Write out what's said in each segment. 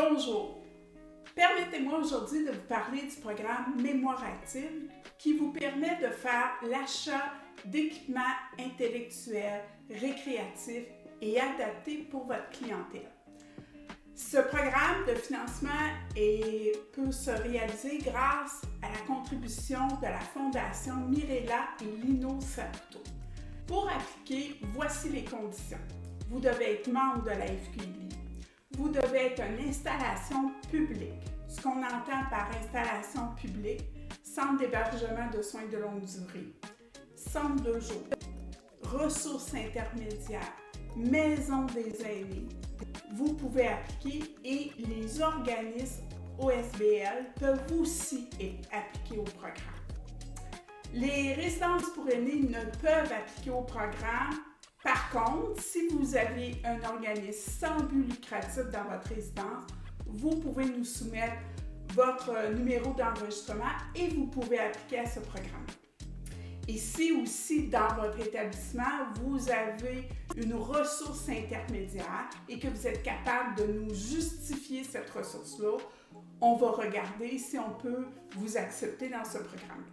Bonjour! Permettez-moi aujourd'hui de vous parler du programme Mémoire active qui vous permet de faire l'achat d'équipements intellectuels, récréatifs et adaptés pour votre clientèle. Ce programme de financement peut se réaliser grâce à la contribution de la Fondation Mirella et Lino Saputo. Pour appliquer, voici les conditions. Vous devez être membre de la FQI. Vous devez être une installation publique. Ce qu'on entend par installation publique, centre d'hébergement de soins de longue durée, centre de jour, ressources intermédiaires, maison des aînés. Vous pouvez appliquer et les organismes OSBL peuvent aussi appliquer au programme. Les résidences pour aînés ne peuvent appliquer au programme. Par contre, si vous avez un organisme sans but lucratif dans votre résidence, vous pouvez nous soumettre votre numéro d'enregistrement et vous pouvez appliquer à ce programme. Et si aussi dans votre établissement, vous avez une ressource intermédiaire et que vous êtes capable de nous justifier cette ressource-là, on va regarder si on peut vous accepter dans ce programme.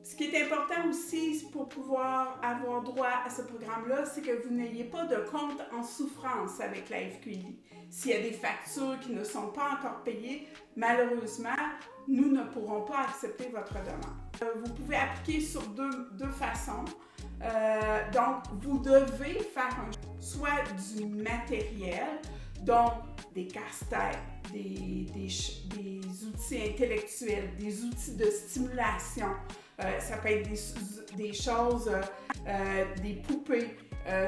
Ce qui est important aussi pour pouvoir avoir droit à ce programme-là, c'est que vous n'ayez pas de compte en souffrance avec la FQI. S'il y a des factures qui ne sont pas encore payées, malheureusement, nous ne pourrons pas accepter votre demande. Vous pouvez appliquer sur deux façons. Donc, vous devez faire soit du matériel, donc des casse-têtes, des outils intellectuels, des outils de stimulation. Ça peut être des choses, des poupées,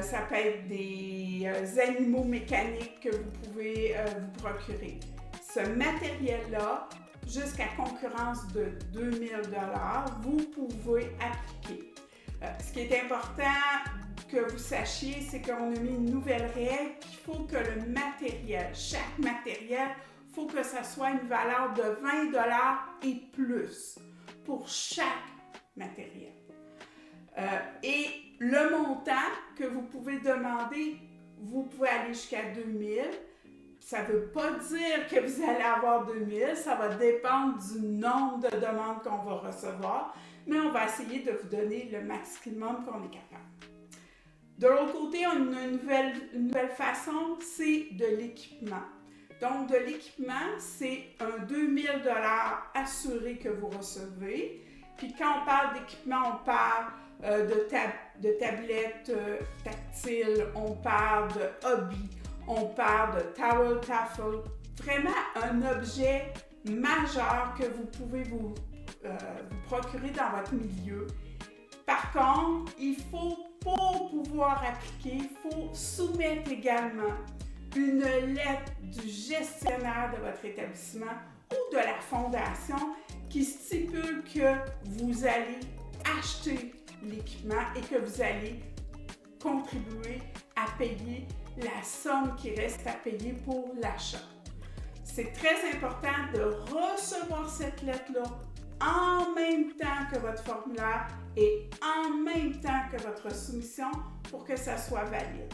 ça peut être des animaux mécaniques que vous pouvez vous procurer. Ce matériel-là, jusqu'à concurrence de 2 000 $, vous pouvez appliquer. Ce qui est important que vous sachiez, c'est qu'on a mis une nouvelle règle qu'il faut que le matériel, chaque matériel, il faut que ça soit une valeur de 20 $ et plus pour chaque matériel. Et le montant que vous pouvez demander, vous pouvez aller jusqu'à 2 000. Ça ne veut pas dire que vous allez avoir 2 000, ça va dépendre du nombre de demandes qu'on va recevoir, mais on va essayer de vous donner le maximum qu'on est capable. De l'autre côté, on a une nouvelle façon, c'est de l'équipement. Donc, de l'équipement, c'est un 2 000 $ assuré que vous recevez. Puis quand on parle d'équipement, on parle de tablettes tactiles, on parle de hobby, on parle de towel taffel. Vraiment un objet majeur que vous pouvez vous procurer dans votre milieu. Par contre, pour pouvoir appliquer, il faut soumettre également une lettre du gestionnaire de votre établissement ou de la fondation qui stipule que vous allez acheter l'équipement et que vous allez contribuer à payer la somme qui reste à payer pour l'achat. C'est très important de recevoir cette lettre-là en même temps que votre formulaire et en même temps que votre soumission pour que ça soit valide.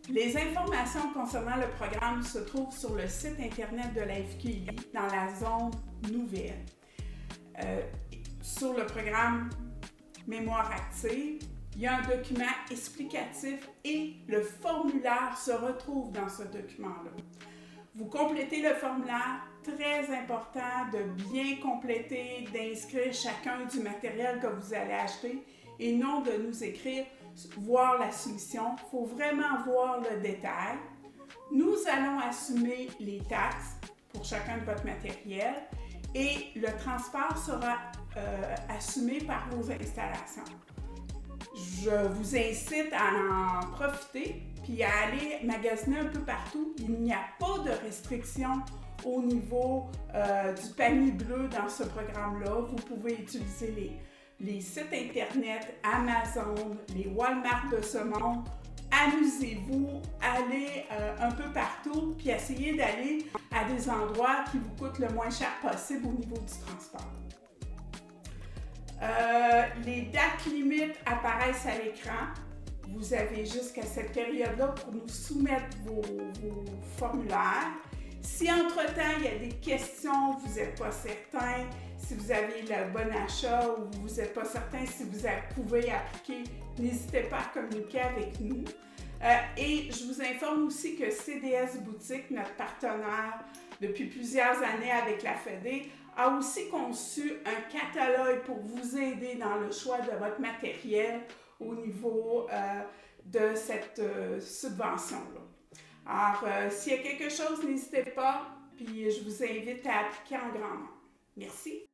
Les informations concernant le programme se trouvent sur le site internet de la FQI dans la zone nouvelle. Sur le programme Mémoire active, il y a un document explicatif et le formulaire se retrouve dans ce document-là. Vous complétez le formulaire, très important de bien compléter, d'inscrire chacun du matériel que vous allez acheter et non de nous écrire voir la soumission. Il faut vraiment voir le détail. Nous allons assumer les taxes pour chacun de votre matériel et le transport sera assumé par vos installations. Je vous incite à en profiter puis à aller magasiner un peu partout. Il n'y a pas de restriction au niveau du panier bleu dans ce programme-là. Vous pouvez utiliser les sites Internet, Amazon, les Walmart de ce monde. Amusez-vous, allez un peu partout, puis essayez d'aller à des endroits qui vous coûtent le moins cher possible au niveau du transport. Les dates limites apparaissent à l'écran. vous avez jusqu'à cette période-là pour nous soumettre vos formulaires. Si entre-temps, il y a des questions, vous n'êtes pas certain, si vous avez le bon achat ou vous n'êtes pas certain si vous pouvez appliquer, n'hésitez pas à communiquer avec nous. Et je vous informe aussi que CDS Boutique, notre partenaire depuis plusieurs années avec la FEDE, a aussi conçu un catalogue pour vous aider dans le choix de votre matériel au niveau de cette subvention-là. Alors, s'il y a quelque chose, n'hésitez pas, puis je vous invite à appliquer en grand nombre. Merci.